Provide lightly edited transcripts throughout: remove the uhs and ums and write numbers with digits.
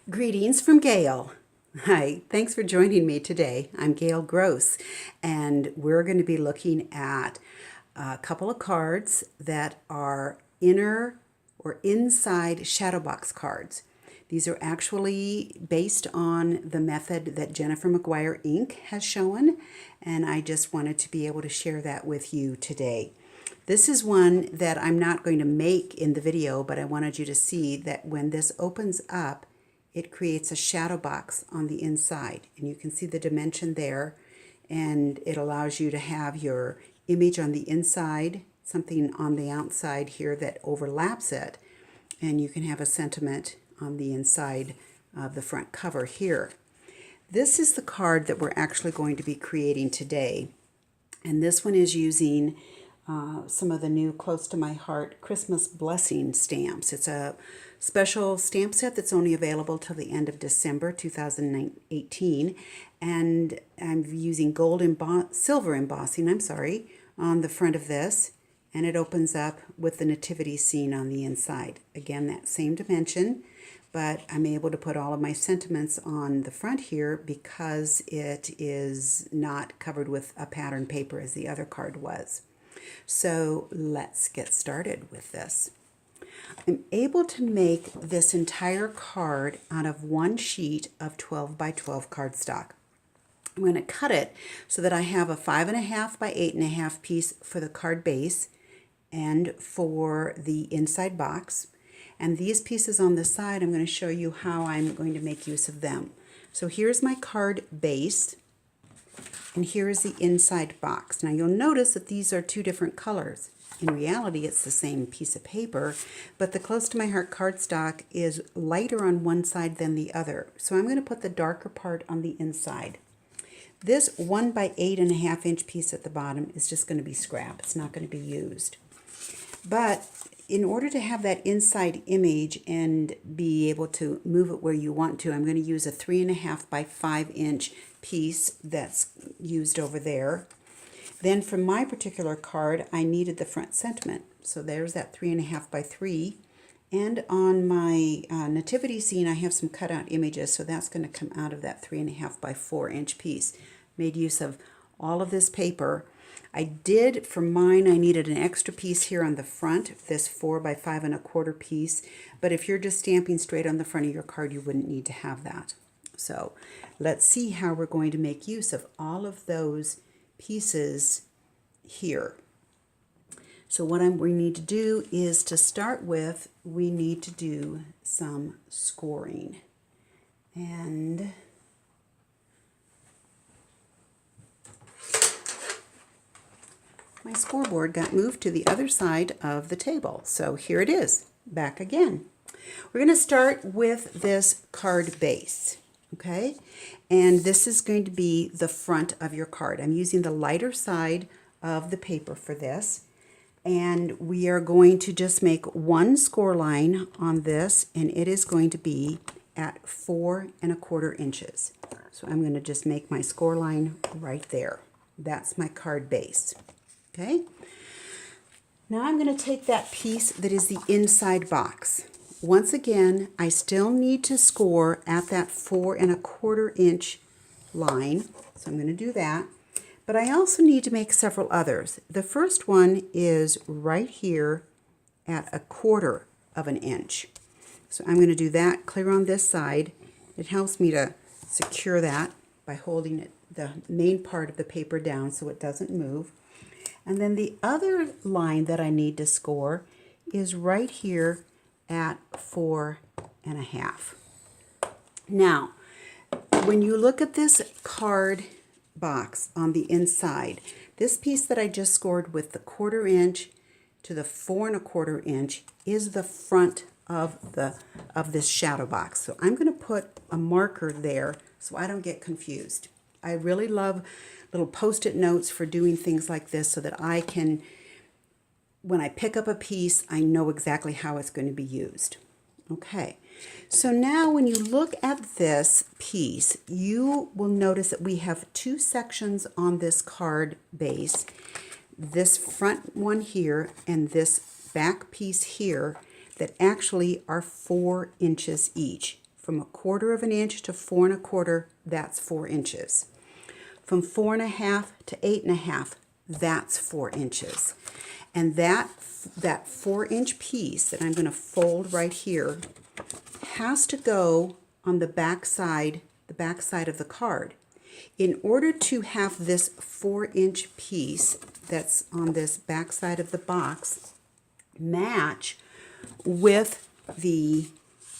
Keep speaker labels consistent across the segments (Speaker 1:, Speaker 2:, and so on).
Speaker 1: Greetings from Gail. Hi, thanks for joining me today. I'm Gail Gross, and we're going to be looking at a couple of cards that are inner or inside shadow box cards. These are actually based on the method that Jennifer McGuire Inc. has shown, and I just wanted to be able to share that with you today. This is one that I'm not going to make in the video, but I wanted you to see that when this opens up, it creates a shadow box on the inside. And you can see the dimension there, and it allows you to have your image on the inside, something on the outside here that overlaps it, and you can have a sentiment on the inside of the front cover here. This is the card that we're actually going to be creating today, and this one is using some of the new Close to My Heart Christmas Blessing stamps. It's a special stamp set that's only available till the end of December 2018, and I'm using silver embossing, on the front of this, and it opens up with the nativity scene on the inside. Again, that same dimension, but I'm able to put all of my sentiments on the front here because it is not covered with a pattern paper as the other card was. So let's get started with this. I'm able to make this entire card out of one sheet of 12 by 12 cardstock. I'm going to cut it so that I have a 5.5 by 8.5 piece for the card base and for the inside box. And these pieces on the side, I'm going to show you how I'm going to make use of them. So here's my card base, and here is the inside box. Now you'll notice that these are two different colors. In reality, it's the same piece of paper, but the Close to My Heart cardstock is lighter on one side than the other. So I'm going to put the darker part on the inside. This 1 by 8.5 inch piece at the bottom is just going to be scrap. It's not going to be used. But in order to have that inside image and be able to move it where you want to, I'm going to use a 3.5 by 5 inch piece that's used over there. Then for my particular card, I needed the front sentiment. So there's that 3.5 by 3. And on my nativity scene, I have some cutout images, so that's going to come out of that 3.5 by 4 inch piece. Made use of all of this paper. I did, for mine, I needed an extra piece here on the front, this 4 by 5.25 piece. But if you're just stamping straight on the front of your card, you wouldn't need to have that. So let's see how we're going to make use of all of those pieces here. So what we need to do is, to start with, we need to do some scoring. And my scoreboard got moved to the other side of the table. So here it is, back again. We're going to start with this card base, okay? And this is going to be the front of your card. I'm using the lighter side of the paper for this. And we are going to just make one score line on this, and it is going to be at 4.25 inches. So I'm going to just make my score line right there. That's my card base. Okay. Now I'm going to take that piece that is the inside box. Once again, I still need to score at that 4.25 inch line. So I'm going to do that. But I also need to make several others. The first one is right here at 1/4 inch. So I'm going to do that clear on this side. It helps me to secure that by holding it, the main part of the paper down, so it doesn't move. And then the other line that I need to score is right here at 4.5. Now, when you look at this card box on the inside, this piece that I just scored with the 1/4 inch to the 4.25 inch is the front of this shadow box. So I'm going to put a marker there so I don't get confused. I really love little post-it notes for doing things like this so that I can, when I pick up a piece, I know exactly how it's going to be used. Okay, so now when you look at this piece, you will notice that we have two sections on this card base. This front one here and this back piece here that actually are 4 inches each. From 1/4 of an inch to 4 1/4, that's 4 inches. From 4 1/2 to 8 1/2, that's 4 inches. And that 4-inch piece that I'm going to fold right here has to go on the back side of the card. In order to have this 4-inch piece that's on this back side of the box match with the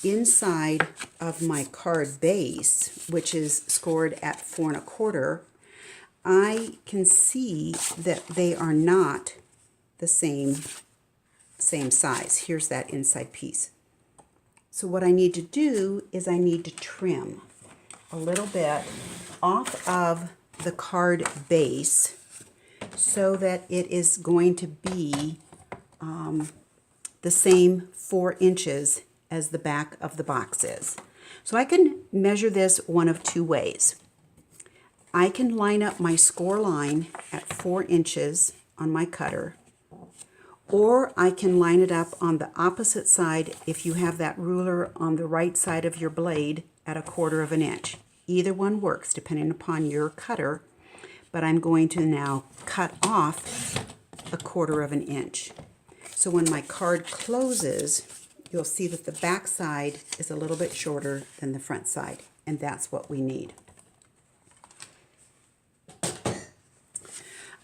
Speaker 1: inside of my card base, which is scored at 4 1/4, I can see that they are not the same size. Here's that inside piece. So what I need to do is I need to trim a little bit off of the card base so that it is going to be the same 4 inches as the back of the box is. So I can measure this one of two ways. I can line up my score line at 4 inches on my cutter, or I can line it up on the opposite side if you have that ruler on the right side of your blade at 1/4 of an inch. Either one works depending upon your cutter, but I'm going to now cut off 1/4 of an inch. So when my card closes, you'll see that the back side is a little bit shorter than the front side, and that's what we need.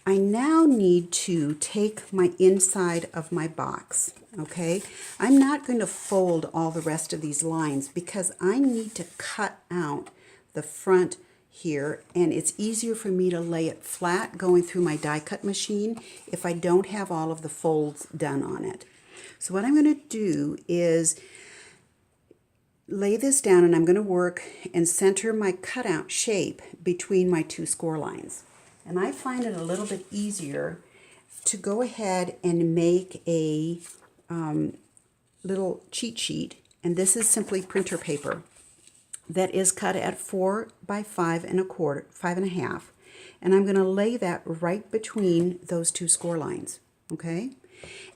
Speaker 1: I now need to take my inside of my box, okay? I'm not going to fold all the rest of these lines because I need to cut out the front here, and it's easier for me to lay it flat going through my die cut machine if I don't have all of the folds done on it. So what I'm going to do is lay this down, and I'm going to work and center my cutout shape between my two score lines. And I find it a little bit easier to go ahead and make a little cheat sheet, and this is simply printer paper that is cut at 4 by 5 1/4, 5 1/2, and I'm going to lay that right between those two score lines, okay?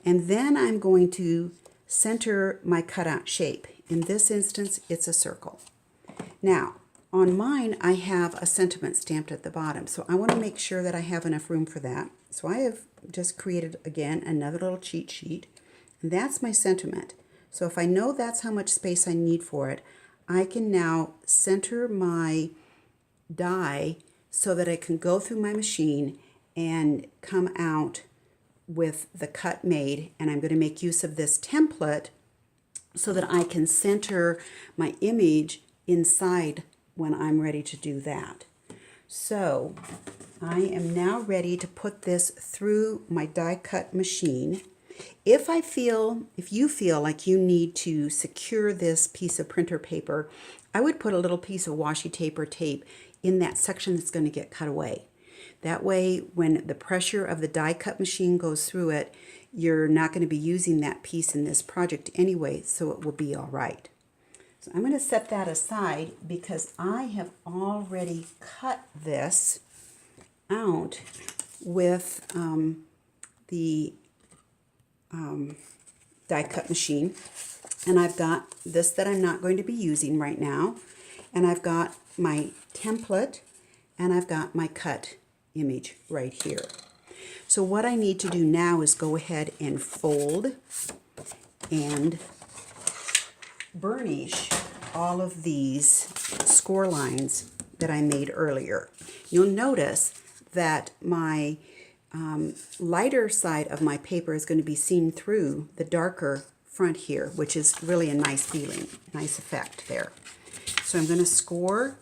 Speaker 1: And then I'm going to center my cutout shape. In this instance, it's a circle. Now, on mine, I have a sentiment stamped at the bottom, so I want to make sure that I have enough room for that. So I have just created, again, another little cheat sheet, and that's my sentiment. So if I know that's how much space I need for it, I can now center my die so that I can go through my machine and come out with the cut made, and I'm going to make use of this template so that I can center my image inside when I'm ready to do that. So I am now ready to put this through my die cut machine. If you feel like you need to secure this piece of printer paper, I would put a little piece of washi tape or tape in that section that's going to get cut away. That way, when the pressure of the die cut machine goes through it, you're not going to be using that piece in this project anyway, so it will be all right. So I'm going to set that aside because I have already cut this out with the die cut machine, and I've got this that I'm not going to be using right now, and I've got my template, and I've got my cut image right here. So what I need to do now is go ahead and fold and burnish all of these score lines that I made earlier. You'll notice that my lighter side of my paper is going to be seen through the darker front here, which is really a nice feeling, nice effect there. So I'm going to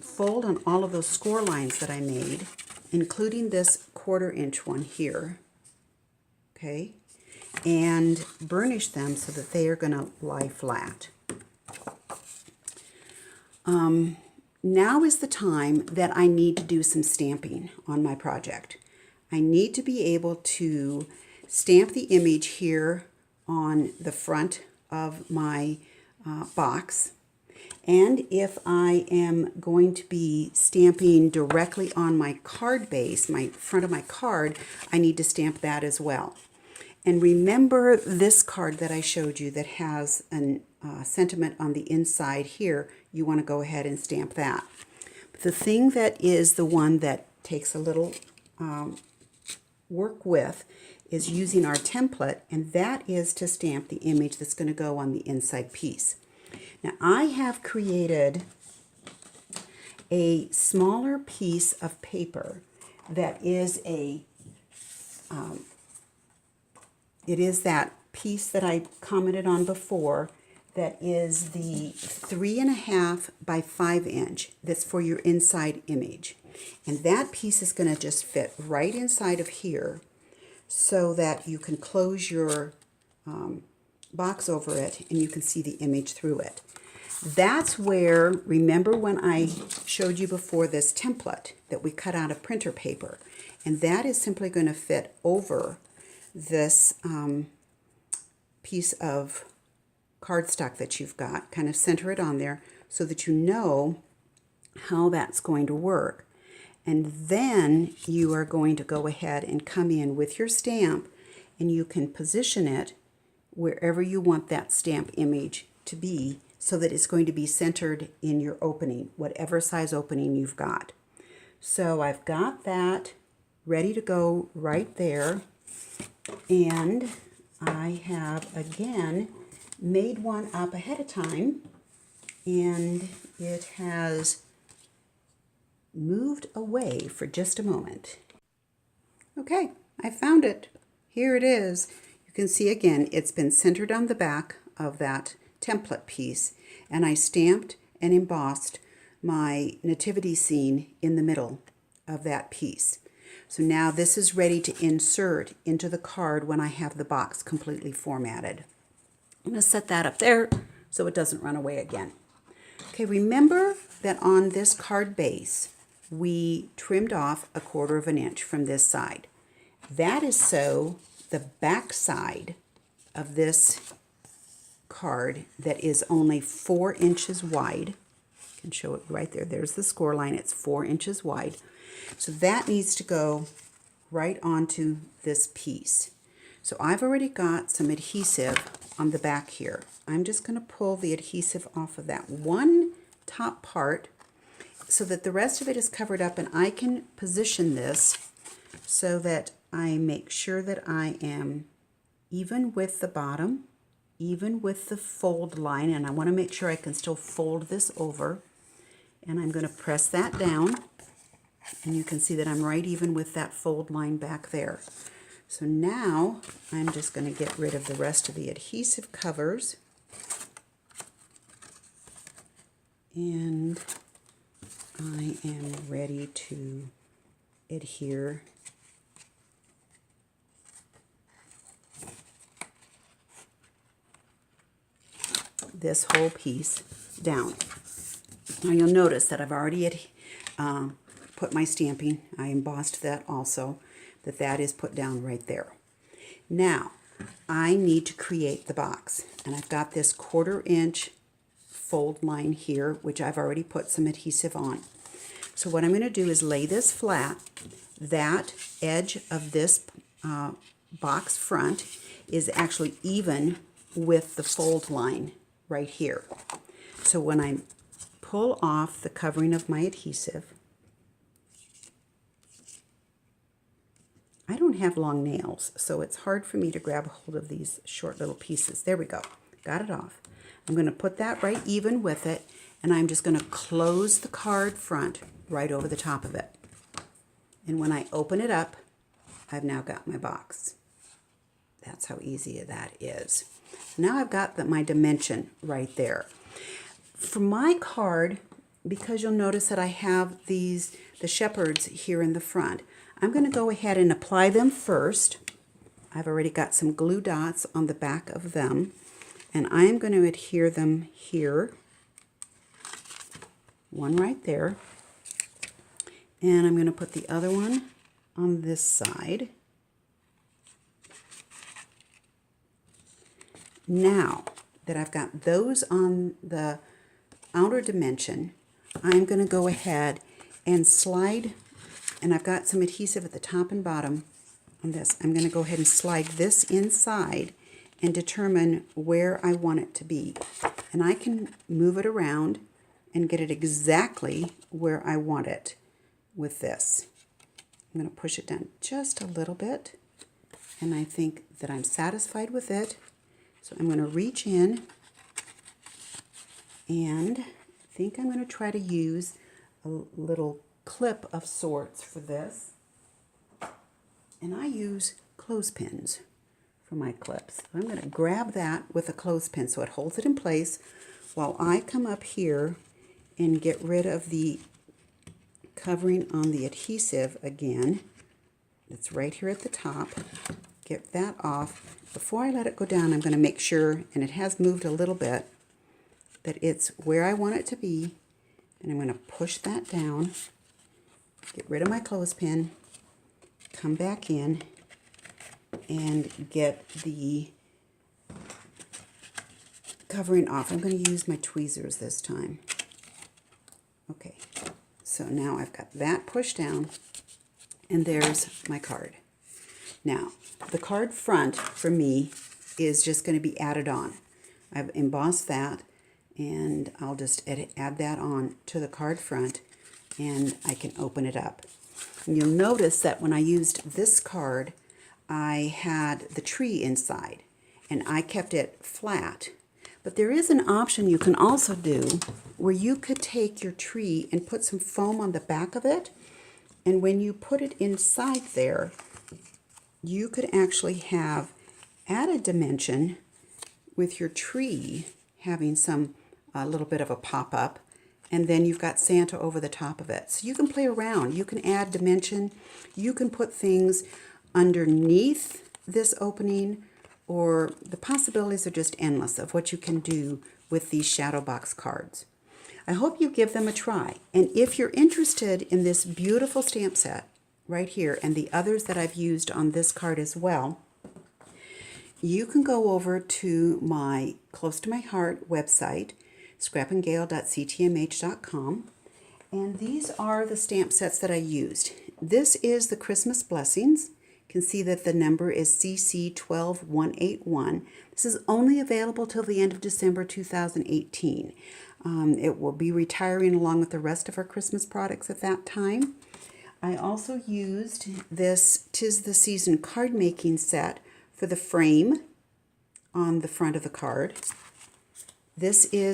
Speaker 1: fold on all of those score lines that I made, including this 1/4 inch one here, okay, and burnish them so that they are going to lie flat. Now is the time that I need to do some stamping on my project. I need to be able to stamp the image here on the front of my box. And if I am going to be stamping directly on my card base, my front of my card, I need to stamp that as well. And remember this card that I showed you that has a sentiment on the inside here, you want to go ahead and stamp that. But the thing that is the one that takes a little work with is using our template, and that is to stamp the image that's going to go on the inside piece. Now I have created a smaller piece of paper that is it is that piece that I commented on before, that is the 3.5 by 5 inch that's for your inside image. And that piece is going to just fit right inside of here so that you can close your box over it and you can see the image through it. That's where, remember when I showed you before this template that we cut out of printer paper, and that is simply going to fit over this piece of cardstock that you've got. Kind of center it on there so that you know how that's going to work. And then you are going to go ahead and come in with your stamp, and you can position it wherever you want that stamp image to be so that it's going to be centered in your opening, whatever size opening you've got. So I've got that ready to go right there. And I have, again, made one up ahead of time, and it has moved away for just a moment. Okay, I found it. Here it is. You can see again, it's been centered on the back of that template piece, and I stamped and embossed my nativity scene in the middle of that piece. So now this is ready to insert into the card when I have the box completely formatted. I'm going to set that up there so it doesn't run away again. Okay, remember that on this card base, we trimmed off 1/4 inch from this side. That is so the back side of this card that is only 4 inches wide. I can show it right there. There's the score line. It's 4 inches wide. So that needs to go right onto this piece. So I've already got some adhesive on the back here. I'm just going to pull the adhesive off of that one top part so that the rest of it is covered up, and I can position this so that I make sure that I am even with the bottom, even with the fold line, and I want to make sure I can still fold this over. And I'm going to press that down, and you can see that I'm right even with that fold line back there. So now I'm just going to get rid of the rest of the adhesive covers, and I am ready to adhere this whole piece down. Now you'll notice that I've already put my stamping, I embossed that also, that is put down right there. Now I need to create the box, and I've got this 1/4 inch fold line here, which I've already put some adhesive on. So what I'm going to do is lay this flat. That edge of this box front is actually even with the fold line right here. So when I pull off the covering of my adhesive, I don't have long nails, so it's hard for me to grab hold of these short little pieces. There we go. Got it off. I'm going to put that right even with it, and I'm just going to close the card front right over the top of it. And when I open it up, I've now got my box. That's how easy that is. Now I've got my dimension right there. For my card, because you'll notice that I have the shepherds here in the front, I'm going to go ahead and apply them first. I've already got some glue dots on the back of them, and I am going to adhere them here. One right there. And I'm going to put the other one on this side. Now that I've got those on the outer dimension, I'm going to go ahead and slide, and I've got some adhesive at the top and bottom on this. I'm going to go ahead and slide this inside and determine where I want it to be. And I can move it around and get it exactly where I want it with this. I'm going to push it down just a little bit, and I think that I'm satisfied with it. So I'm going to reach in, and I think I'm going to try to use a little clip of sorts for this. And I use clothespins for my clips. So I'm going to grab that with a clothespin so it holds it in place while I come up here and get rid of the covering on the adhesive again. It's right here at the top. Get that off. Before I let it go down, I'm going to make sure, and it has moved a little bit, that it's where I want it to be. And I'm going to push that down, get rid of my clothespin, come back in, and get the covering off. I'm going to use my tweezers this time. Okay, so now I've got that pushed down, and there's my card. Now, the card front for me is just going to be added on. I've embossed that, and I'll just add that on to the card front, and I can open it up. And you'll notice that when I used this card, I had the tree inside, and I kept it flat. But there is an option you can also do where you could take your tree and put some foam on the back of it, and when you put it inside there, you could actually have added dimension with your tree having some a little bit of a pop-up, and then you've got Santa over the top of it. So you can play around. You can add dimension. You can put things underneath this opening, or the possibilities are just endless of what you can do with these shadow box cards. I hope you give them a try. And if you're interested in this beautiful stamp set right here and the others that I've used on this card as well, you can go over to my Close to My Heart website, scrapandgail.ctmh.com, and these are the stamp sets that I used. This is the Christmas Blessings. You can see that the number is CC12181. This is only available till the end of December 2018. It will be retiring along with the rest of our Christmas products at that time. I also used this 'Tis the Season card making set for the frame on the front of the card. This is